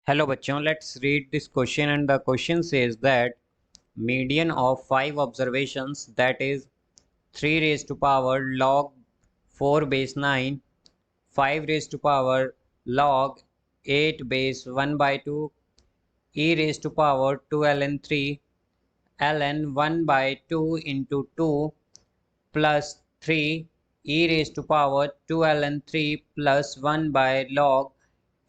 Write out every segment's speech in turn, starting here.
Hello बच्चों, let's read this question and the question says that median of 5 observations, that is 3 raised to power log 4 base 9, 5 raised to power log 8 base 1 by 2, e raised to power 2 ln 3 ln 1 by 2 into 2 plus 3 e raised to power 2 ln 3 plus 1 by log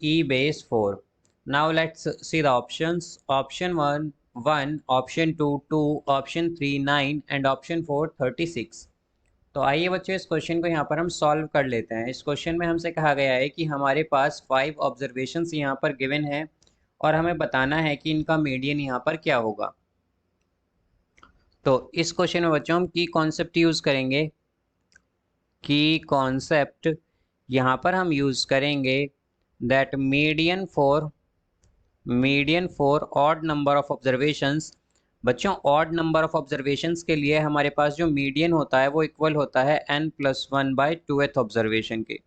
e base 4. Now let's see the options. Option 1 1, option 2 2, option 3 9 and option 4 36. तो आइए बच्चों इस question को यहाँ पर हम solve कर लेते हैं। इस क्वेश्चन में हमसे कहा गया है कि हमारे पास 5 ऑब्जर्वेशंस यहाँ पर गिवन है और हमें बताना है कि इनका मीडियन यहाँ पर क्या होगा। तो इस क्वेश्चन में बच्चों हम की कॉन्सेप्ट यूज़ करेंगे। की कॉन्सेप्ट यहाँ पर हम यूज़ करेंगे that median for odd number of observations. बच्चों ऑड नंबर ऑफ ऑब्जर्वेशंस के लिए हमारे पास जो मीडियन होता है वो इक्वल होता है n+1 बाई टूएथ ऑब्जर्वेशन के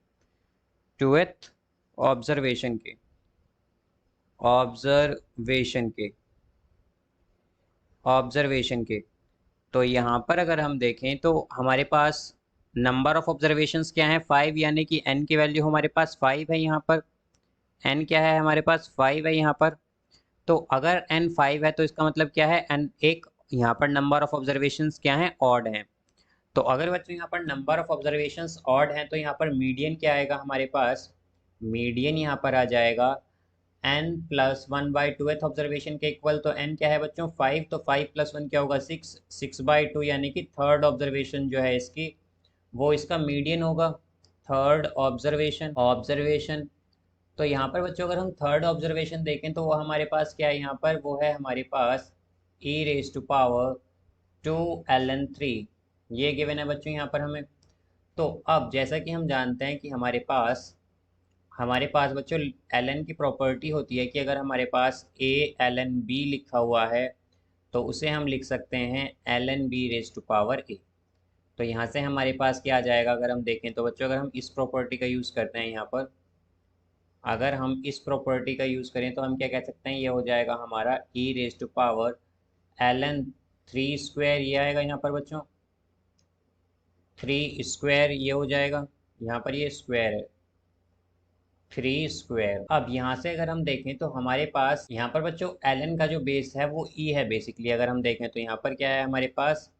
ऑब्जर्वेशन के। तो यहाँ पर अगर हम देखें तो हमारे पास नंबर ऑफ ऑब्जर्वेशंस क्या है 5, यानी कि n की वैल्यू हमारे पास 5 है। यहाँ पर n क्या है हमारे पास 5 है यहाँ पर। तो अगर n 5 है तो इसका मतलब क्या है n एक यहाँ पर नंबर ऑफ ऑब्जर्वेशंस क्या है ऑड है। तो अगर बच्चों यहाँ पर नंबर ऑफ ऑब्जर्वेशंस ऑड है तो यहाँ पर मीडियन क्या आएगा हमारे पास। मीडियन यहाँ पर आ जाएगा n+1 बाई टूएथ ऑब्जर्वेशन के इक्वल। तो n क्या है बच्चों 5, तो 5+1 क्या होगा 6, 6/2 यानी कि थर्ड ऑब्जर्वेशन जो है इसकी वो इसका मीडियन होगा। Third observation. तो यहाँ पर बच्चों अगर हम थर्ड ऑब्जर्वेशन देखें तो वो हमारे पास क्या है यहाँ पर, वो है हमारे पास e raise to power 2 ln 3। ये गिवन है बच्चों यहाँ पर हमें। तो अब जैसा कि हम जानते हैं कि हमारे पास बच्चों ln की प्रॉपर्टी होती है कि अगर हमारे पास a ln b लिखा हुआ है तो उसे हम लिख सकते हैं ln b raise to power a। तो यहाँ से हमारे पास क्या आ जाएगा अगर हम देखें तो बच्चों अगर हम इस प्रॉपर्टी का यूज़ करते हैं यहाँ पर, अगर हम इस प्रॉपर्टी का यूज़ करें तो हम क्या कह सकते हैं, ये हो जाएगा हमारा e raise to power ln 3 square. ये आएगा यहाँ पर बच्चों 3 स्क्वायर, ये हो जाएगा यहाँ पर, ये स्क्वायर है 3 स्क्वायर। अब यहाँ से अगर हम देखें तो हमारे पास यहाँ पर बच्चों ln का जो बेस है वो e है बेसिकली। अगर हम देखें तो यहाँ पर क्या है हमारे पास,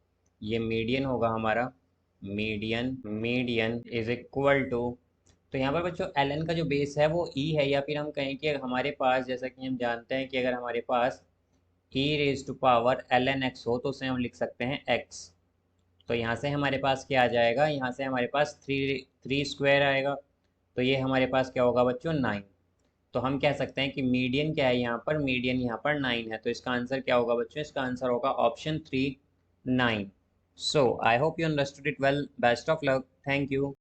ये मीडियन होगा हमारा। मीडियन इज इक्वल टू, तो यहाँ पर बच्चों ln का जो बेस है वो e है, या फिर हम कहें कि हमारे पास जैसा कि हम जानते हैं कि अगर हमारे पास e raise to power ln x हो तो उसे हम लिख सकते हैं x। तो यहाँ से हमारे पास क्या आ जाएगा, यहाँ से हमारे पास 3 स्क्वायर आएगा। तो ये हमारे पास क्या होगा बच्चों 9। तो हम कह सकते हैं कि मीडियन क्या है यहाँ पर, मीडियन यहाँ पर 9 है। तो इसका आंसर क्या होगा बच्चों, इसका आंसर होगा option 3 9। So I hope you understood it well. Best of luck. Thank you.